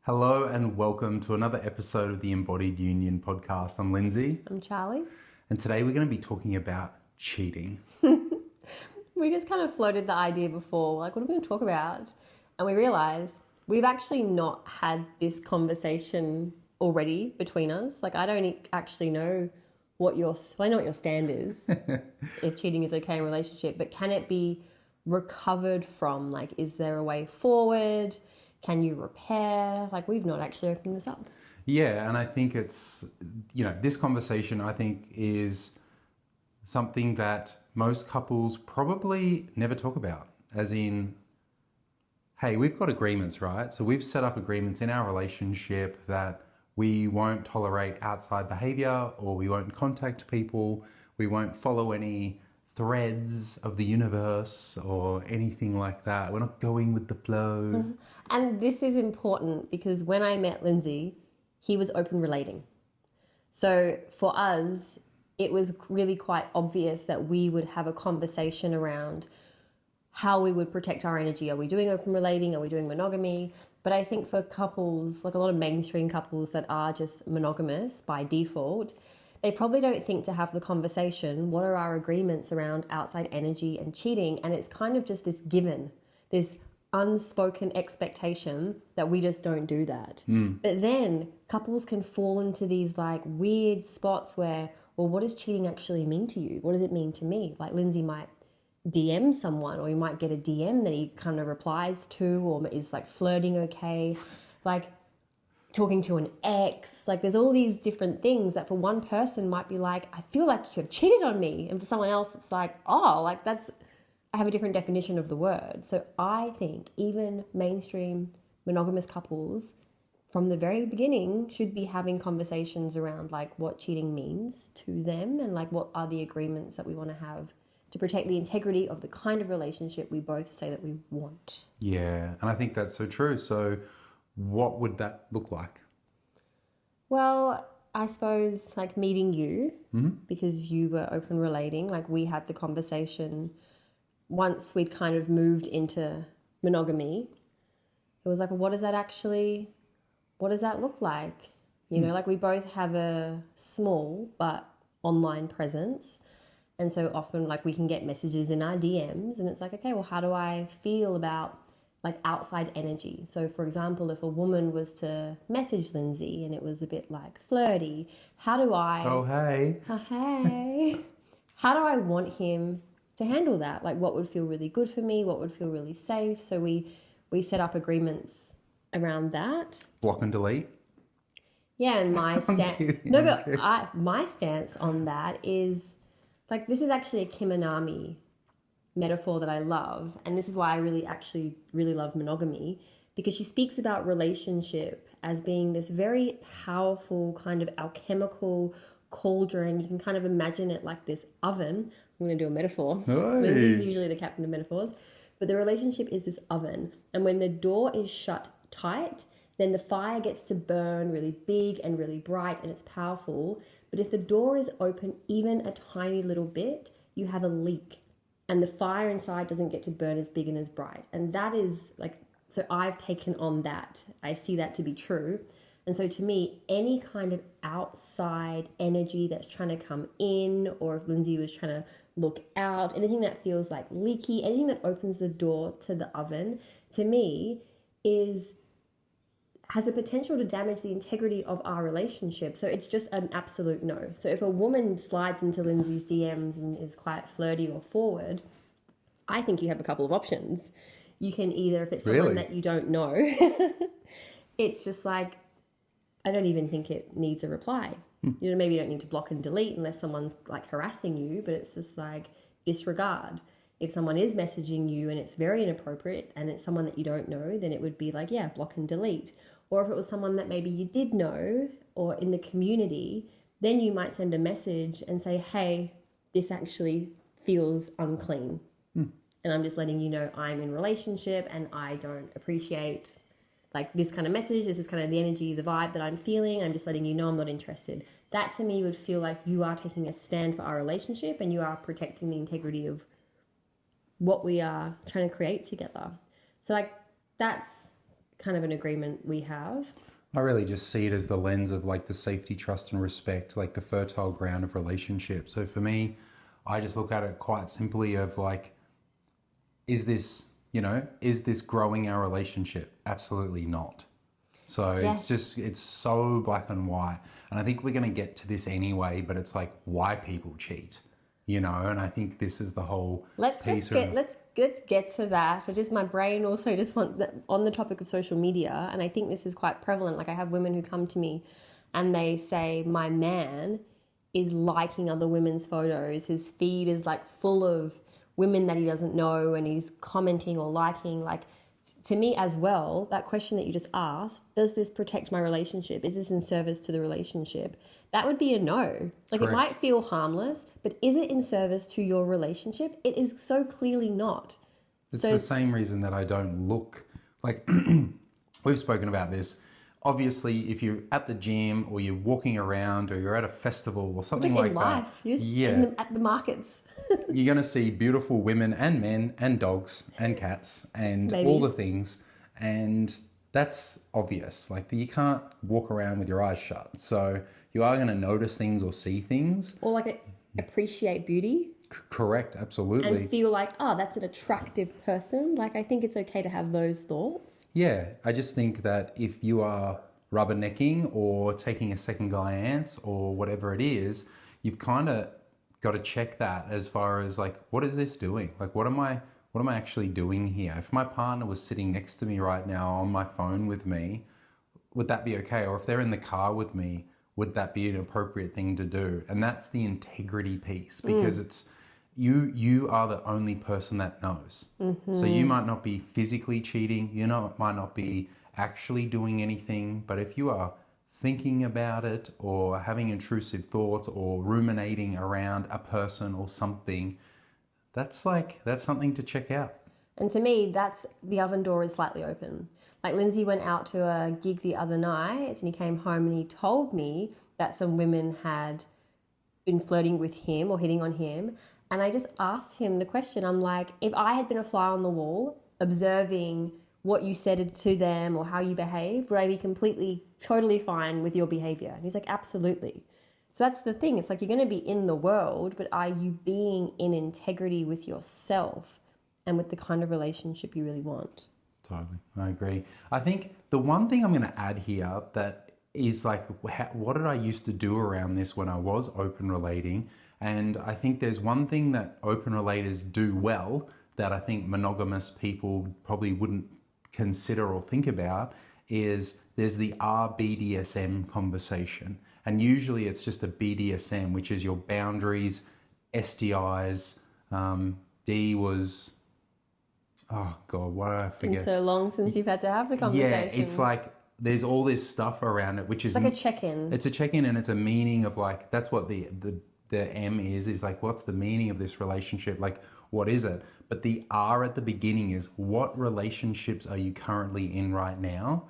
Hello and welcome to another episode of the Embodied Union podcast. I'm Lindsay. I'm Charlie. And today we're going to be talking about cheating. We just kind of floated the idea before, like, what are we going to talk about? And we realized we've actually not had this conversation already between us. Like, I don't actually know I know what your stand is, if cheating is okay in a relationship, but can it be recovered from? Like, is there a way forward? Can you repair? Like, we've not actually opened this up. Yeah, and I think it's, this conversation I think is something that most couples probably never talk about. As in, hey, we've got agreements, right? So we've set up agreements in our relationship that we won't tolerate outside behavior, or we won't contact people, we won't follow any threads of the universe or anything like that. We're not going with the flow. And this is important because when I met Lindsay, he was open relating. So for us, it was really quite obvious that we would have a conversation around how we would protect our energy. Are we doing open relating? Are we doing monogamy? But I think for couples, like a lot of mainstream couples that are just monogamous by default, they probably don't think to have the conversation, what are our agreements around outside energy and cheating? And it's kind of just this given, this unspoken expectation that we just don't do that. But then couples can fall into these like weird spots where, well, what does cheating actually mean to you? What does it mean to me? Like Lindsay might DM someone, or you might get a DM that he kind of replies to, or is like flirting okay. Like, talking to an ex, like there's all these different things that for one person might be like, I feel like you have cheated on me. And for someone else, it's like, oh, like I have a different definition of the word. So I think even mainstream monogamous couples from the very beginning should be having conversations around like what cheating means to them and like what are the agreements that we want to have to protect the integrity of the kind of relationship we both say that we want. Yeah, and I think that's so true. So what would that look like? Well, I suppose like meeting you, because you were open relating, like we had the conversation once we'd kind of moved into monogamy. It was like, well, what does that look like? You know, like we both have a small but online presence. And so often like we can get messages in our DMs and it's like, okay, well, how do I feel about like outside energy? So for example, if a woman was to message Lindsay and it was a bit like flirty, how do I... Oh, hey. How do I want him to handle that? Like what would feel really good for me? What would feel really safe? So we set up agreements around that. Block and delete? Yeah, and my stance... No, but my stance on that is like, this is actually a Kiminami metaphor that I love, and this is why I really love monogamy, because she speaks about relationship as being this very powerful kind of alchemical cauldron. You can kind of imagine it like this oven. I'm going to do a metaphor. Lindsay's usually the captain of metaphors, but the relationship is this oven, and when the door is shut tight, then the fire gets to burn really big and really bright, and it's powerful. But if the door is open even a tiny little bit, you have a leak. And the fire inside doesn't get to burn as big and as bright. And that is like, so I've taken on that. I see that to be true. And so to me, any kind of outside energy that's trying to come in, or if Lindsay was trying to look out, anything that feels like leaky, anything that opens the door to the oven, to me has the potential to damage the integrity of our relationship. So it's just an absolute no. So if a woman slides into Lindsay's DMs and is quite flirty or forward, I think you have a couple of options. You can either, if it's someone that you don't know, it's just like, I don't even think it needs a reply. You know, maybe you don't need to block and delete unless someone's like harassing you, but it's just like disregard. If someone is messaging you and it's very inappropriate and it's someone that you don't know, then it would be like, yeah, block and delete. Or if it was someone that maybe you did know or in the community, then you might send a message and say, hey, this actually feels unclean. And I'm just letting you know I'm in relationship and I don't appreciate like this kind of message. This is kind of the energy, the vibe that I'm feeling. I'm just letting you know I'm not interested. That to me would feel like you are taking a stand for our relationship and you are protecting the integrity of what we are trying to create together. So like that's kind of an agreement we have. I really just see it as the lens of like the safety, trust, and respect, like the fertile ground of relationships. So for me, I just look at it quite simply of like, is this growing our relationship? Absolutely not. So Yes. it's so black and white. And I think we're going to get to this anyway, but it's like why people cheat, and I think this is the whole Let's get to that. My brain also just wants that on the topic of social media, and I think this is quite prevalent. Like I have women who come to me and they say, my man is liking other women's photos. His feed is like full of women that he doesn't know, and he's commenting or liking. Like to me as well, that question that you just asked, does this protect my relationship? Is this in service to the relationship? That would be a no. Like Correct. It might feel harmless, but is it in service to your relationship? It is so clearly not. It's the same reason that I don't look like we've spoken about this. Obviously, if you're at the gym or you're walking around or you're at a festival or something just like in life, that, you're just at the markets. you're going to see beautiful women and men and dogs and cats and Babies. all the things. And that's obvious. Like you can't walk around with your eyes shut. So you are going to notice things or see things. Or like appreciate beauty. Correct, absolutely. And feel like, oh, that's an attractive person. Like I think it's okay to have those thoughts. Yeah, I just think that if you are rubbernecking or taking a second glance or whatever it is, you've kind of got to check that as far as like, what is this doing? Like, what am I actually doing here? If my partner was sitting next to me right now on my phone with me, would that be okay? Or if they're in the car with me, would that be an appropriate thing to do? And that's the integrity piece, because it's you are the only person that knows. Mm-hmm. So you might not be physically cheating, might not be actually doing anything, but if you are thinking about it or having intrusive thoughts or ruminating around a person or something, that's something to check out. And to me, that's the oven door is slightly open. Like Lindsay went out to a gig the other night and he came home and he told me that some women had been flirting with him or hitting on him. And I just asked him the question. I'm like, if I had been a fly on the wall observing what you said to them or how you behaved, would I be totally fine with your behavior? And he's like, absolutely. So that's the thing. It's like you're going to be in the world, but are you being in integrity with yourself and with the kind of relationship you really want? Totally. I agree. I think the one thing I'm going to add here that is like, what did I used to do around this when I was open relating? And I think there's one thing that open relators do well that I think monogamous people probably wouldn't consider or think about is there's the RBDSM conversation. And usually it's just a BDSM, which is your boundaries, STIs. D was, oh God, what did I forget? It's been so long since you've had to have the conversation. Yeah, it's like there's all this stuff around it, which is... It's like a check-in. It's a check-in and it's a meaning of like, that's what the M is like, what's the meaning of this relationship? Like, what is it? But the R at the beginning is, what relationships are you currently in right now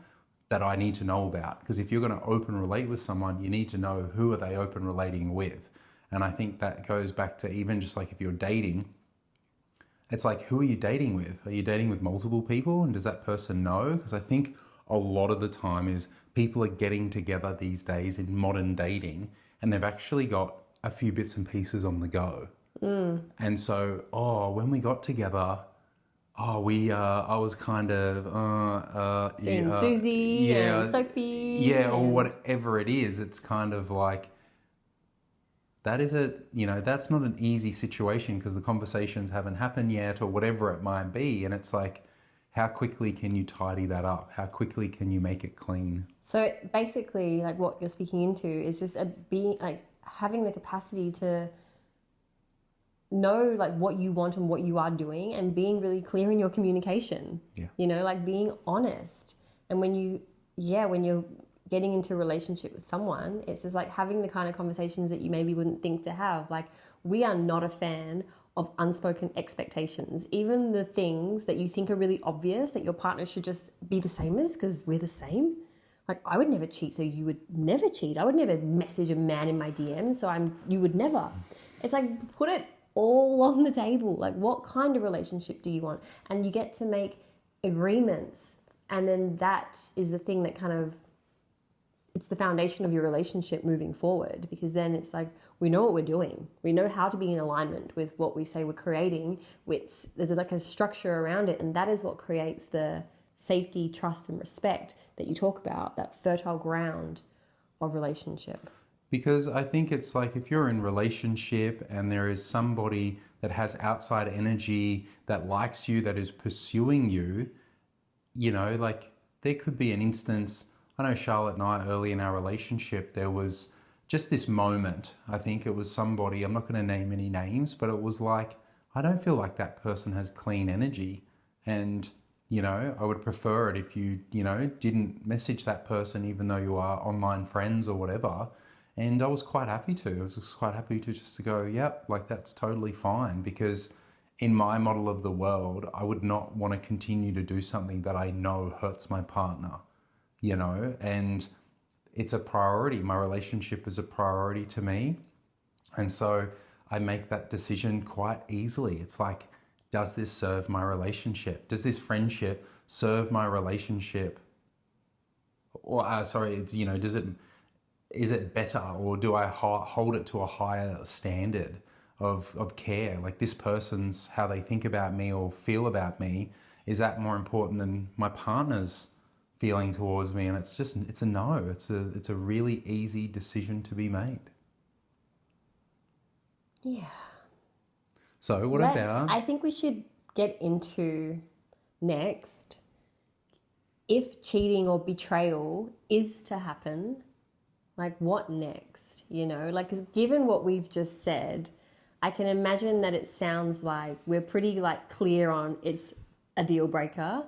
that I need to know about? Because if you're going to open relate with someone, you need to know who are they open relating with. And I think that goes back to even just like if you're dating, it's like, who are you dating with? Are you dating with multiple people? And does that person know? Because I think a lot of the time is people are getting together these days in modern dating and they've actually got a few bits and pieces on the go. And so, when we got together, I was kind of... seeing Susie and Sophie. Yeah, or whatever it is. It's kind of like, that's not an easy situation because the conversations haven't happened yet or whatever it might be. And it's like, how quickly can you tidy that up? How quickly can you make it clean? So basically, like what you're speaking into is just having the capacity to know like what you want and what you are doing and being really clear in your communication. Yeah. Like being honest. And when you're getting into a relationship with someone, it's just like having the kind of conversations that you maybe wouldn't think to have. Like, we are not a fan of unspoken expectations. Even the things that you think are really obvious that your partner should just be the same as because we're the same. Like, I would never cheat, so you would never cheat. I would never message a man in my DM, so you would never. It's like, put it all on the table. Like, what kind of relationship do you want? And you get to make agreements And then that is the thing that kind of, it's the foundation of your relationship moving forward, because then it's like, we know what we're doing. We know how to be in alignment with what we say we're creating. There's like a structure around it. And that is what creates the safety, trust, and respect that you talk about, that fertile ground of relationship. Because I think it's like, if you're in relationship and there is somebody that has outside energy that likes you, that is pursuing you, you know, like there could be an instance. I know Charlotte and I, early in our relationship, there was just this moment. I think it was somebody, I'm not going to name any names, but it was like, I don't feel like that person has clean energy. And, you know, I would prefer it if you, you know, didn't message that person, even though you are online friends or whatever. And I was quite happy to. I was quite happy to just to go, yep, like that's totally fine. Because in my model of the world, I would not want to continue to do something that I know hurts my partner, you know, and it's a priority. My relationship is a priority to me. And so I make that decision quite easily. It's like, does this serve my relationship? Does this friendship serve my relationship? Or, it's, you know, is it better, or do I hold it to a higher standard of care? Like this person's, how they think about me or feel about me, is that more important than my partner's feeling towards me? And it's a no. It's a really easy decision to be made. Yeah. So I think we should get into next, if cheating or betrayal is to happen, like what next? You know, like, 'cause given what we've just said, I can imagine that it sounds like we're pretty like clear on it's a deal breaker.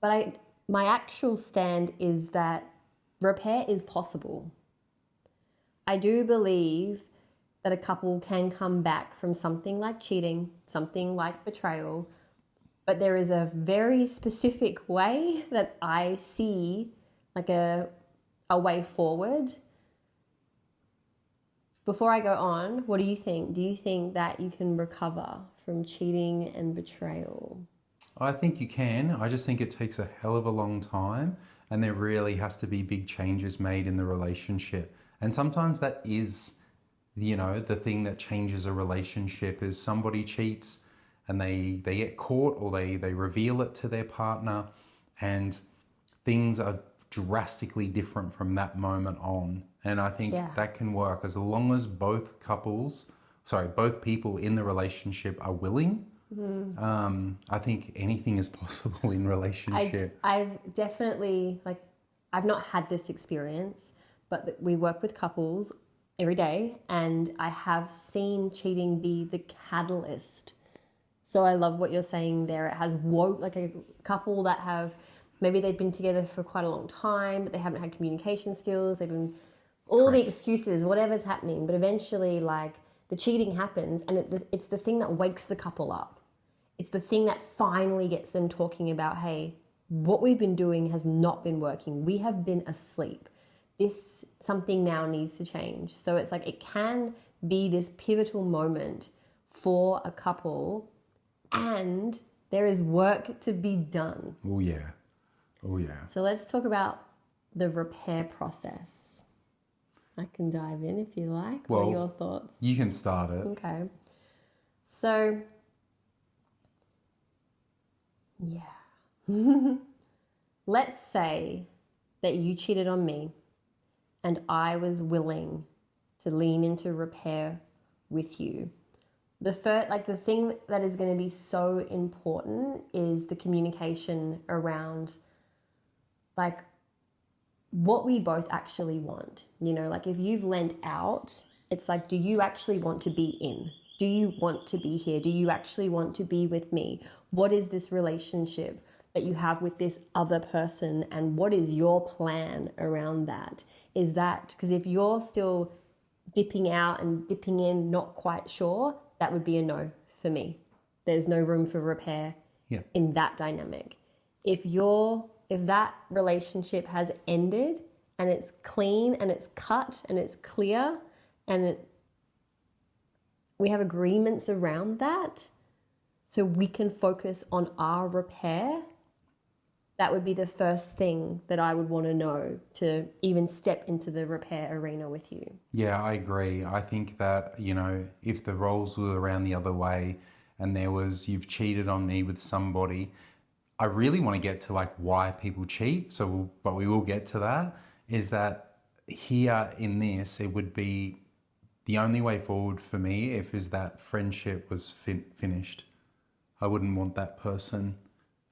But my actual stand is that repair is possible. I do believe that a couple can come back from something like cheating, something like betrayal, but there is a very specific way that I see, like a way forward. Before I go on, what do you think? Do you think that you can recover from cheating and betrayal? I think you can. I just think it takes a hell of a long time, and there really has to be big changes made in the relationship. And sometimes that is, you know, the thing that changes a relationship is somebody cheats and they get caught, or they reveal it to their partner, and things are drastically different from that moment on. And I think that can work as long as both people in the relationship are willing. I think anything is possible in relationship. I've definitely, like, I've not had this experience, but we work with couples every day, and I have seen cheating be the catalyst. So I love what you're saying there. It has like a couple that have, maybe they've been together for quite a long time, but they haven't had communication skills. They've been all the excuses, whatever's happening. But eventually, like, the cheating happens, and it's the thing that wakes the couple up. It's the thing that finally gets them talking about, hey, what we've been doing has not been working. We have been asleep. Something now needs to change. So it's like, it can be this pivotal moment for a couple, and there is work to be done. Oh yeah. Oh yeah. So let's talk about the repair process. I can dive in if you like. What are your thoughts? You can start it. Okay. So, yeah. Let's say that you cheated on me and I was willing to lean into repair with you. The thing that is going to be so important is the communication around, like, what we both actually want. You know, like, if you've lent out, it's like, do you actually want to be in? Do you want to be here? Do you actually want to be with me? What is this relationship that you have with this other person, and what is your plan around that? Is that, because if you're still dipping out and dipping in, not quite sure, that would be a no for me. There's no room for repair in that dynamic. If that relationship has ended and it's clean and it's cut and it's clear and we have agreements around that, so we can focus on our repair, that would be the first thing that I would want to know to even step into the repair arena with you. Yeah, I agree. I think that, if the roles were around the other way and there was, you've cheated on me with somebody, I really want to get to like why people cheat. But we will get to that, is that here in this, it would be the only way forward for me is that friendship was finished. I wouldn't want that person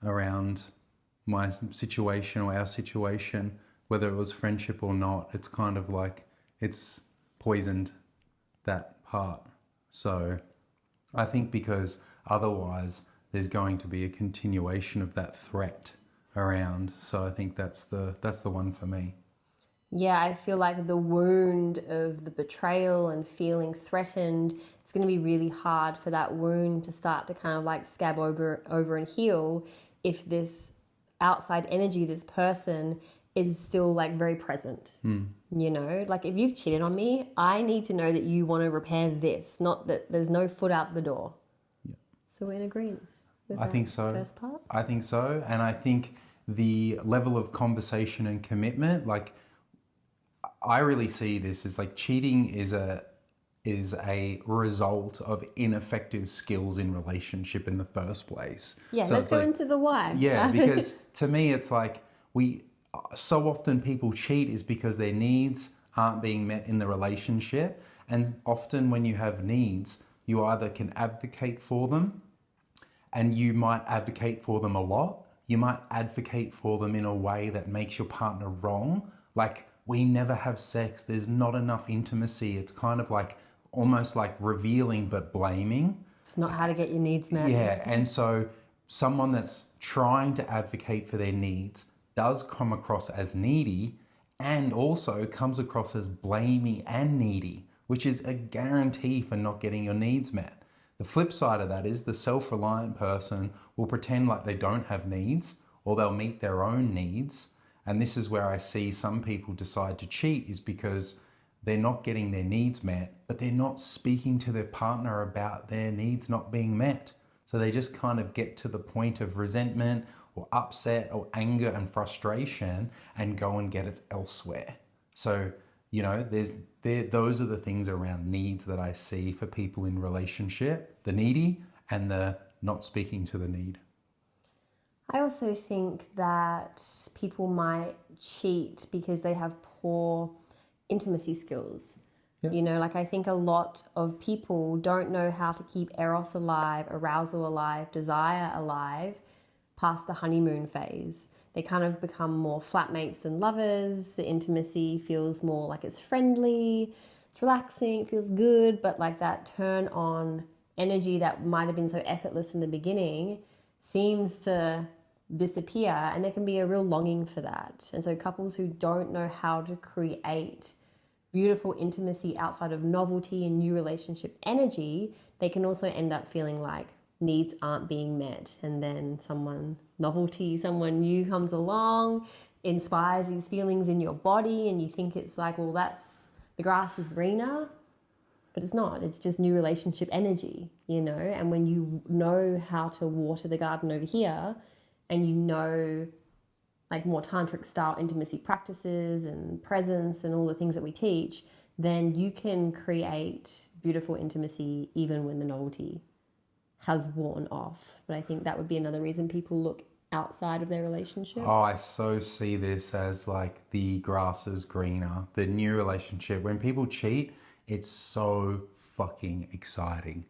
around my situation or our situation, whether it was friendship or not. It's kind of like it's poisoned that part. So I think because otherwise there's going to be a continuation of that threat around. So I think that's the one for me. Yeah, I feel like the wound of the betrayal and feeling threatened, it's going to be really hard for that wound to start to kind of like scab over and heal if this outside energy, this person, is still like very present. Like if you've cheated on me, I need to know that you want to repair this, not that there's no foot out the door. Yeah. So we're in agreement with I think so. First part? I think so. And I think the level of conversation and commitment, like I really see this as like cheating is a result of ineffective skills in relationship in the first place. Yeah, so let's go into the why. Yeah, because to me it's like so often people cheat is because their needs aren't being met in the relationship. And often when you have needs, you either can advocate for them, and you might advocate for them a lot. You might advocate for them in a way that makes your partner wrong. Like, we never have sex, there's not enough intimacy. It's kind of like almost like revealing but blaming. It's not how to get your needs met. Yeah, and so someone that's trying to advocate for their needs does come across as needy, and also comes across as blamey and needy, which is a guarantee for not getting your needs met. The flip side of that is the self-reliant person will pretend like they don't have needs, or they'll meet their own needs. And this is where I see some people decide to cheat, is because they're not getting their needs met, but they're not speaking to their partner about their needs not being met. So they just kind of get to the point of resentment or upset or anger and frustration and go and get it elsewhere. So, those are the things around needs that I see for people in relationship, the needy and the not speaking to the need. I also think that people might cheat because they have poor intimacy skills. Yeah. I think a lot of people don't know how to keep eros alive, arousal alive, desire alive past the honeymoon phase. They kind of become more flatmates than lovers. The intimacy feels more like it's friendly, it's relaxing, it feels good, but like that turn on energy that might have been so effortless in the beginning seems to disappear, and there can be a real longing for that. And so couples who don't know how to create beautiful intimacy outside of novelty and new relationship energy, they can also end up feeling like needs aren't being met, and then someone new comes along, inspires these feelings in your body, and you think it's like, well, that's the grass is greener, but it's not. It's just new relationship energy, and when you know how to water the garden over here, and like more tantric style intimacy practices and presence and all the things that we teach, then you can create beautiful intimacy even when the novelty has worn off. But I think that would be another reason people look outside of their relationship. Oh, I so see this as like the grass is greener, the new relationship. When people cheat, it's so fucking exciting.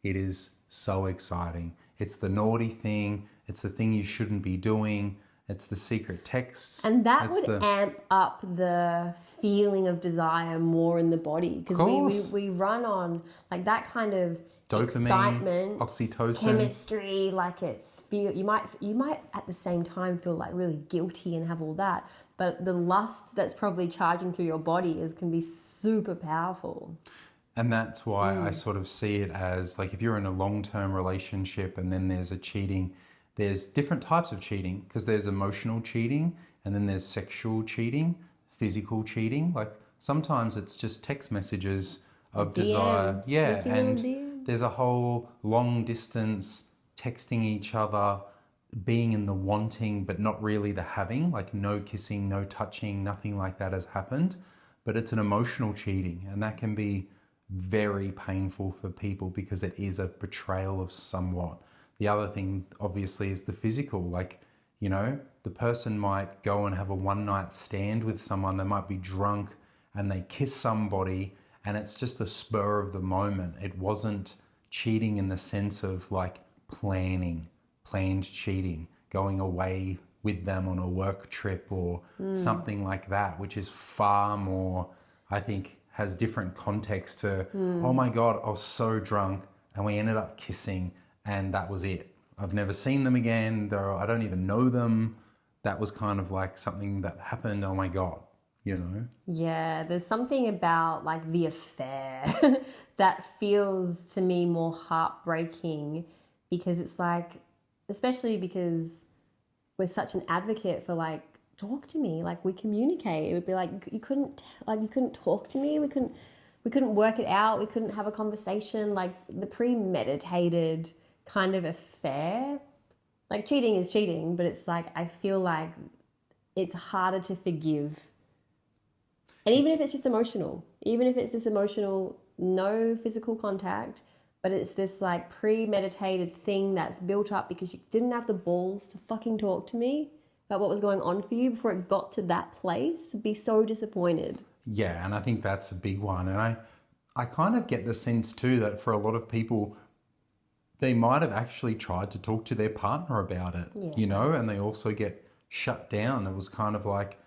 It is so exciting. It's the naughty thing. It's the thing you shouldn't be doing. It's the secret texts. And that would amp up the feeling of desire more in the body, because we run on like that kind of dopamine, excitement, oxytocin, chemistry. Like you might at the same time feel like really guilty and have all that, but the lust that's probably charging through your body can be super powerful. And that's why I sort of see it as like, if you're in a long-term relationship and then there's a cheating, there's different types of cheating, because there's emotional cheating and then there's sexual cheating, physical cheating. Like sometimes it's just text messages of desire. Yeah. And there's a whole long distance texting each other, being in the wanting but not really the having, like no kissing, no touching, nothing like that has happened. But it's an emotional cheating, and that can be very painful for people because it is a betrayal of somewhat. The other thing, obviously, is the physical. Like, you know, the person might go and have a one night stand with someone, they might be drunk and they kiss somebody, and it's just the spur of the moment. It wasn't cheating in the sense of like planned cheating, going away with them on a work trip or something like that, which is far more, I think, has different context to, oh my God, I was so drunk and we ended up kissing and that was it. I've never seen them again. I don't even know them. That was kind of like something that happened. Oh my God, you know? Yeah, there's something about like the affair that feels to me more heartbreaking, because it's like, especially because we're such an advocate for like, talk to me, like we communicate. It would be like you couldn't talk to me. We couldn't work it out. We couldn't have a conversation. Like the premeditated kind of affair. Like cheating is cheating, but it's like I feel like it's harder to forgive. And even if it's just emotional, even if it's this emotional, no physical contact, but it's this like premeditated thing that's built up because you didn't have the balls to fucking talk to me about what was going on for you before it got to that place, be so disappointed. Yeah, and I think that's a big one. And I kind of get the sense too that for a lot of people, they might have actually tried to talk to their partner about it, you know, and they also get shut down. It was kind of like,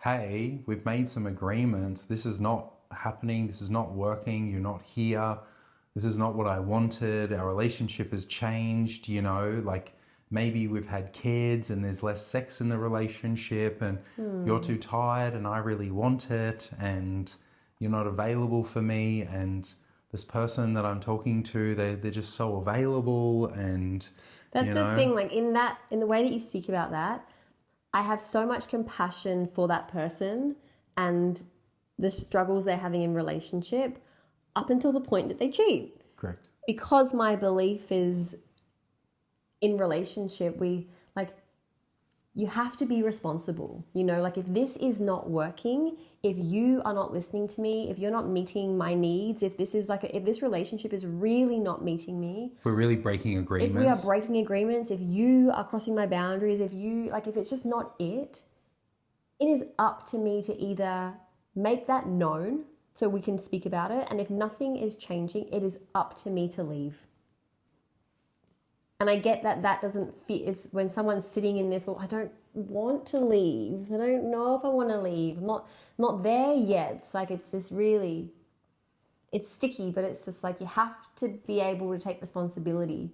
hey, we've made some agreements. This is not happening. This is not working. You're not here. This is not what I wanted. Our relationship has changed, you know, like maybe we've had kids and there's less sex in the relationship and you're too tired and I really want it and you're not available for me, and this person that I'm talking to, they're just so available. And that's the thing, like in the way that you speak about that, I have so much compassion for that person and the struggles they're having in relationship up until the point that they cheat. Correct. Because my belief is in relationship, you have to be responsible. You know, like if this is not working, if you are not listening to me, if you're not meeting my needs, if this relationship is really not meeting me, if we're really breaking agreements, if we are breaking agreements, if you are crossing my boundaries, if it's just not it is up to me to either make that known so we can speak about it. And if nothing is changing, it is up to me to leave. And I get that doesn't fit. It's when someone's sitting in this, well, I don't want to leave. I don't know if I want to leave. I'm not there yet. It's like it's this really, it's sticky, but it's just like you have to be able to take responsibility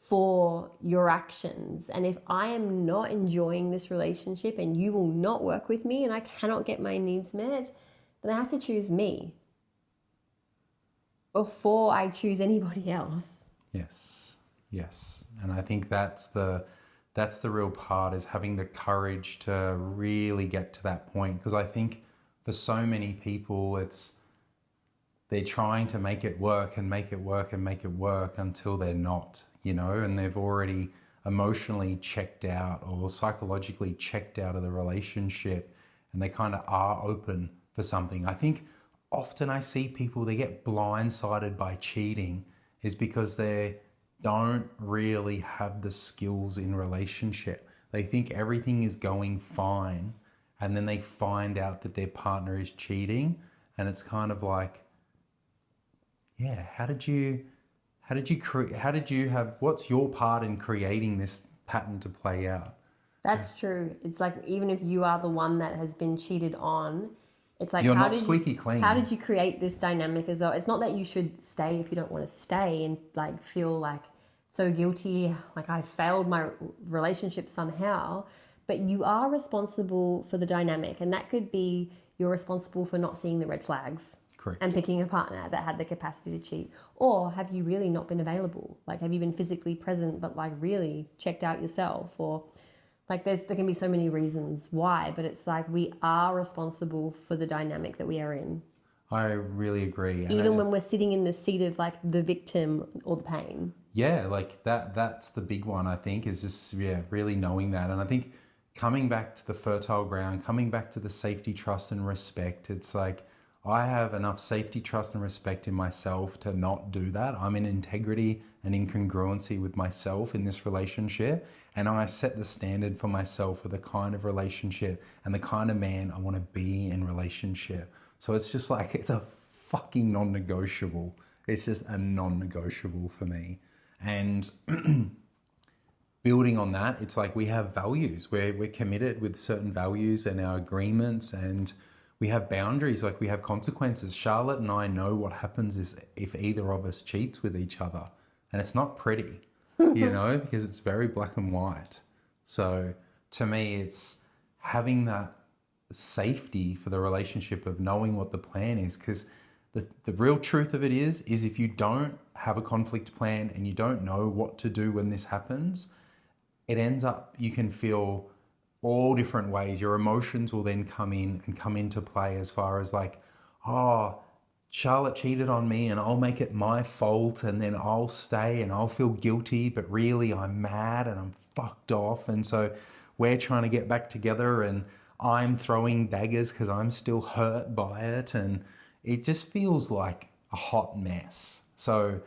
for your actions. And if I am not enjoying this relationship and you will not work with me and I cannot get my needs met, then I have to choose me before I choose anybody else. Yes. And I think that's the real part, is having the courage to really get to that point. Because I think for so many people, they're trying to make it work and make it work and make it work until they're not, you know, and they've already emotionally checked out or psychologically checked out of the relationship, and they kind of are open for something. I think often I see people, they get blindsided by cheating is because they don't really have the skills in relationship. They think everything is going fine, and then they find out that their partner is cheating, and it's kind of like, yeah, what's your part in creating this pattern to play out? That's true. It's like, even if you are the one that has been cheated on, it's like, you're not squeaky clean. How did you create this dynamic as well? It's not that you should stay if you don't want to stay and like feel like so guilty, like I failed my relationship somehow, but you are responsible for the dynamic. And that could be you're responsible for not seeing the red flags. Correct. And picking a partner that had the capacity to cheat. Or have you really not been available? Like, have you been physically present but like really checked out yourself? Or like there can be so many reasons why, but it's like we are responsible for the dynamic that we are in. I really agree. And even when we're sitting in the seat of like the victim or the pain. yeah, like that's the big one, I think, is just, yeah, really knowing that. And I think coming back to the fertile ground, coming back to the safety, trust, and respect, it's like I have enough safety, trust, and respect in myself to not do that. I'm in integrity and in congruency with myself in this relationship. And I set the standard for myself for the kind of relationship and the kind of man I want to be in relationship. So it's just like, it's a fucking non-negotiable. It's just a non-negotiable for me. And building on that, it's like we have values. We're committed with certain values and our agreements, and we have boundaries, like we have consequences. Charlotte and I know what happens is if either of us cheats with each other, and it's not pretty, because it's very black and white. So to me, it's having that safety for the relationship of knowing what the plan is, because the real truth of it is if you don't have a conflict plan and you don't know what to do when this happens, it ends up, you can feel all different ways. Your emotions will then come into play as far as like, oh, Charlotte cheated on me and I'll make it my fault, and then I'll stay and I'll feel guilty, but really I'm mad and I'm fucked off. And so we're trying to get back together and I'm throwing daggers because I'm still hurt by it. And it just feels like a hot mess. So,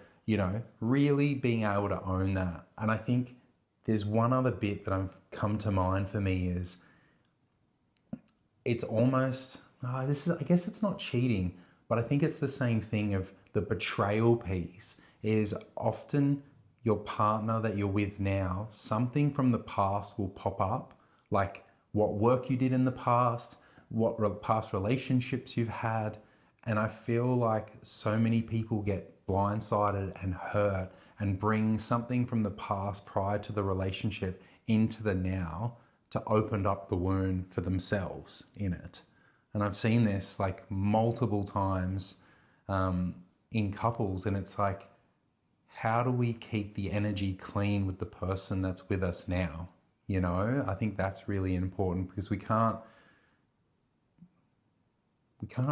really being able to own that. And I think there's one other bit that I've come to mind for me is it's almost, I guess it's not cheating, but I think it's the same thing of the betrayal piece is often your partner that you're with now, something from the past will pop up, like what work you did in the past, what past relationships you've had. And I feel like so many people get blindsided and hurt and bring something from the past prior to the relationship into the now to open up the wound for themselves in it. And I've seen this like multiple times in couples, and it's like, how do we keep the energy clean with the person that's with us now? I think that's really important, because we can't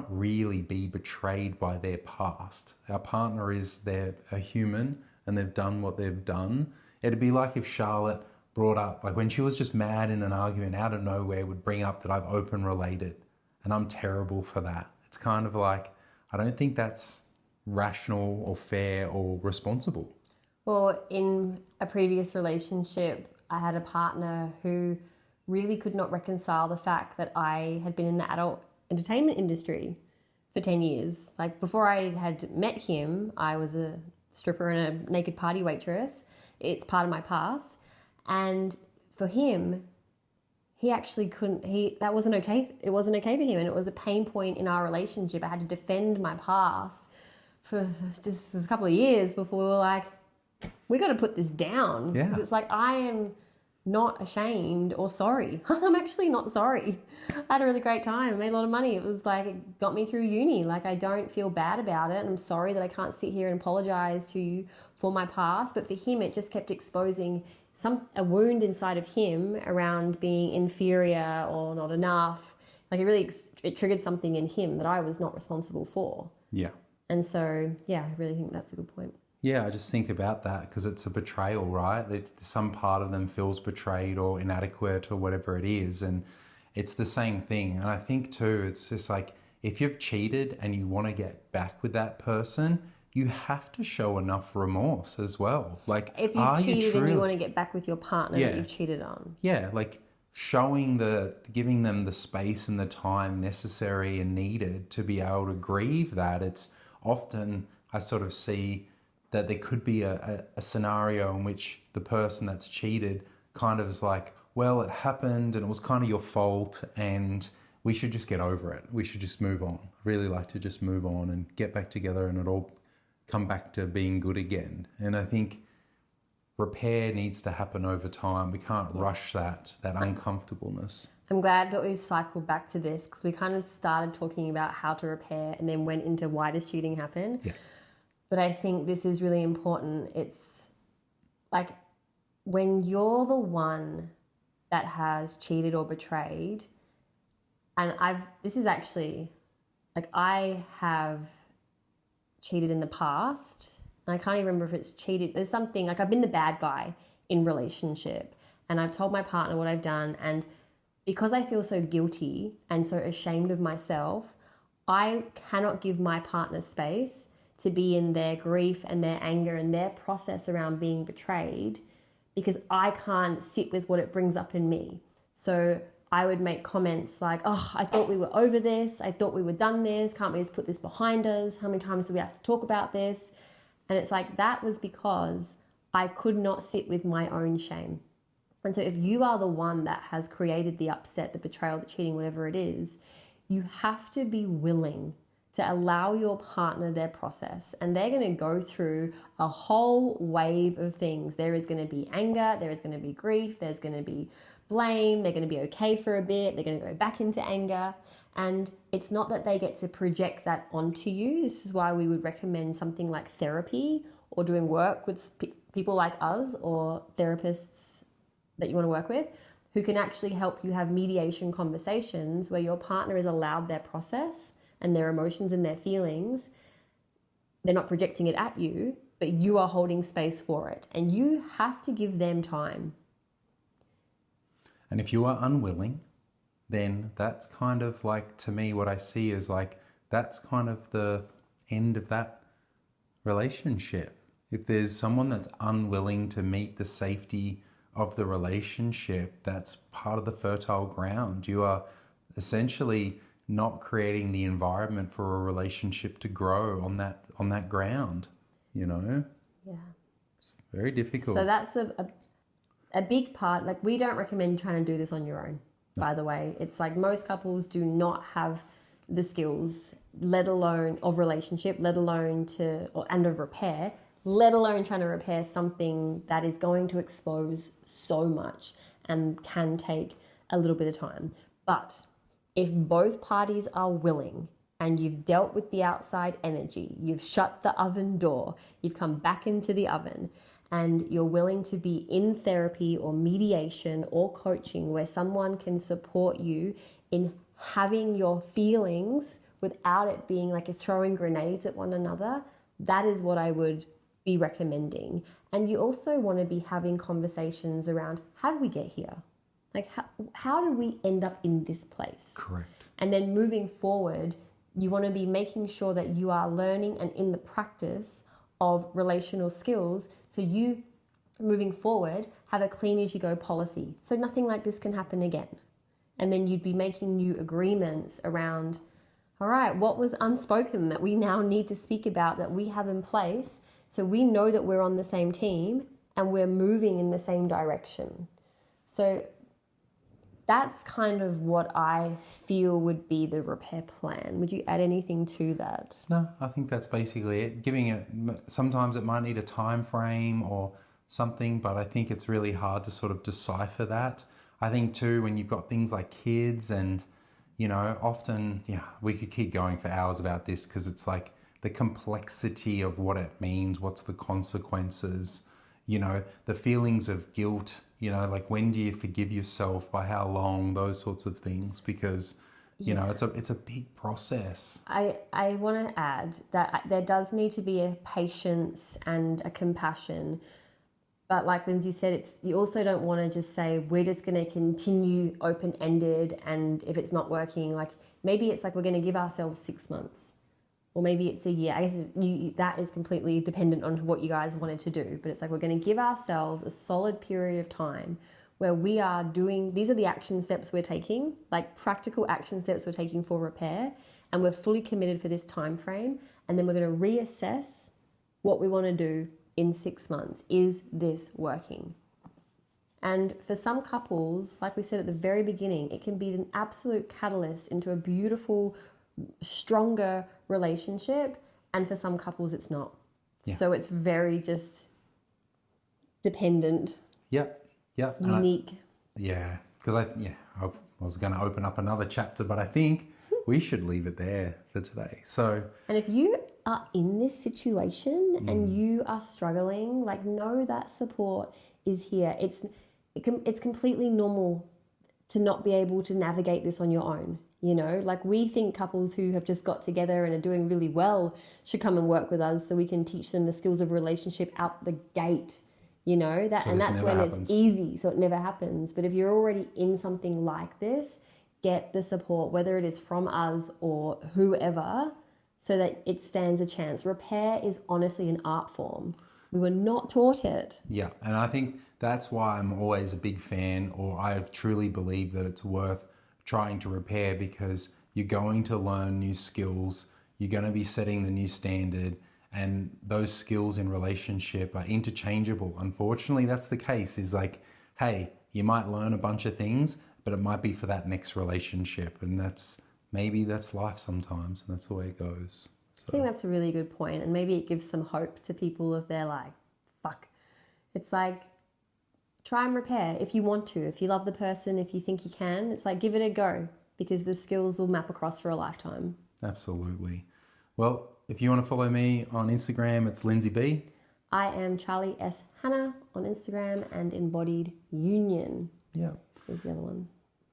really be betrayed by their past. Our partner they're a human and they've done what they've done. It'd be like if Charlotte brought up, like when she was just mad in an argument out of nowhere, would bring up that I've open related and I'm terrible for that. It's kind of like, I don't think that's rational or fair or responsible. Well, in a previous relationship, I had a partner who really could not reconcile the fact that I had been in the adult entertainment industry for 10 years. Like before I had met him, I was a stripper and a naked party waitress. It's part of my past. And for him, he actually that wasn't okay. It wasn't okay for him. And it was a pain point in our relationship. I had to defend my past for just a couple of years before we were like, we got to put this down. Yeah. Because it's like, I am not ashamed or sorry. I'm actually not sorry. I had a really great time. I made a lot of money. It was like, it got me through uni. Like, I don't feel bad about it. And I'm sorry that I can't sit here and apologize to you for my past. But for him, it just kept exposing a wound inside of him around being inferior or not enough. Like it triggered something in him that I was not responsible for. Yeah. And so, yeah, I really think that's a good point. Yeah, I just think about that because it's a betrayal, right? Some part of them feels betrayed or inadequate or whatever it is. And it's the same thing. And I think too, it's just like, if you've cheated and you want to get back with that person, you have to show enough remorse as well. Like, if you've cheated and you want to get back with your partner that you've cheated on. Yeah, like giving them the space and the time necessary and needed to be able to grieve that. It's often, I sort of see that there could be a scenario in which the person that's cheated kind of is like, well, it happened and it was kind of your fault and we should just get over it. We should just move on. I really like to just move on and get back together and it all come back to being good again. And I think repair needs to happen over time. We can't rush that uncomfortableness. I'm glad that we've cycled back to this because we kind of started talking about how to repair and then went into why does cheating happen. Yeah. But I think this is really important. It's like when you're the one that has cheated or betrayed, and this is actually like I have cheated in the past, and I can't even remember if it's cheated. There's something like I've been the bad guy in relationship, and I've told my partner what I've done, and because I feel so guilty and so ashamed of myself, I cannot give my partner space to be in their grief and their anger and their process around being betrayed, because I can't sit with what it brings up in me. So I would make comments like, oh, I thought we were over this. I thought we were done this. Can't we just put this behind us? How many times do we have to talk about this? And it's like, that was because I could not sit with my own shame. And so if you are the one that has created the upset, the betrayal, the cheating, whatever it is, you have to be willing to allow your partner their process, and they're going to go through a whole wave of things. There is going to be anger, there is going to be grief, there's going to be blame, they're going to be okay for a bit, they're going to go back into anger, and it's not that they get to project that onto you. This is why we would recommend something like therapy or doing work with people like us or therapists that you want to work with, who can actually help you have mediation conversations where your partner is allowed their process and their emotions and their feelings. They're not projecting it at you, but you are holding space for it. And you have to give them time. And if you are unwilling, then that's kind of like, to me, what I see is like, that's kind of the end of that relationship. If there's someone that's unwilling to meet the safety of the relationship, that's part of the fertile ground. You are essentially not creating the environment for a relationship to grow on that ground, you know? Yeah. It's very difficult. So that's a big part. Like, we don't recommend trying to do this on your own, by the way. It's like most couples do not have the skills, let alone of relationship, let alone and of repair, let alone trying to repair something that is going to expose so much and can take a little bit of time. But if both parties are willing and you've dealt with the outside energy, you've shut the oven door, you've come back into the oven, and you're willing to be in therapy or mediation or coaching where someone can support you in having your feelings without it being like you're throwing grenades at one another, that is what I would be recommending. And you also want to be having conversations around, how did we get here? Like, how did we end up in this place? Correct. And then moving forward, you want to be making sure that you are learning and in the practice of relational skills. So you, moving forward, have a clean as you go policy. So nothing like this can happen again. And then you'd be making new agreements around, all right, what was unspoken that we now need to speak about that we have in place, so we know that we're on the same team and we're moving in the same direction. So that's kind of what I feel would be the repair plan. Would you add anything to that? No, I think that's basically it. Giving it, sometimes it might need a time frame or something, but I think it's really hard to sort of decipher that. I think too, when you've got things like kids and, you know, often, yeah, we could keep going for hours about this because it's like the complexity of what it means, what's the consequences, you know, the feelings of guilt, you know, like when do you forgive yourself, by how long, those sorts of things, because, you know, it's a big process. I want to add that there does need to be a patience and a compassion. But like Lindsay said, you also don't want to just say, we're just going to continue open-ended, and if it's not working, like maybe it's like we're going to give ourselves 6 months. Or maybe it's a year. I guess that is completely dependent on what you guys wanted to do. But it's like we're going to give ourselves a solid period of time where we are doing, these are the action steps we're taking, like practical action steps we're taking for repair. And we're fully committed for this time frame. And then we're going to reassess what we want to do in 6 months. Is this working? And for some couples, like we said at the very beginning, it can be an absolute catalyst into a beautiful, stronger relationship, and for some couples it's not. Yeah. So it's very just dependent. Yep. Unique. Because I was going to open up another chapter, but I think we should leave it there for today. So, and if you are in this situation and you are struggling, like, know that support is here. It's completely normal to not be able to navigate this on your own. You know, like we think couples who have just got together and are doing really well should come and work with us so we can teach them the skills of relationship out the gate, you know, that, So and this that's never when happens. it's easy. So it never happens. But if you're already in something like this, get the support, whether it is from us or whoever, so that it stands a chance. Repair is honestly an art form. We were not taught it. Yeah, and I think that's why I'm always a big fan, or I truly believe that it's worth trying to repair, because you're going to learn new skills, you're going to be setting the new standard, and those skills in relationship are interchangeable. Unfortunately, that's the case, is like, hey, you might learn a bunch of things, but it might be for that next relationship, and maybe that's life sometimes, and that's the way it goes. I think that's a really good point, and maybe it gives some hope to people if they're like, fuck. It's like, try and repair if you want to. If you love the person, if you think you can, it's like, give it a go, because the skills will map across for a lifetime. Absolutely. Well, if you want to follow me on Instagram, it's Lindsay B. I am Charlie S. Hannah on Instagram, and Embodied Union is the other one.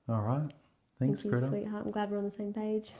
All right. Thanks, Thank you, Greta. sweetheart. I'm glad we're on the same page.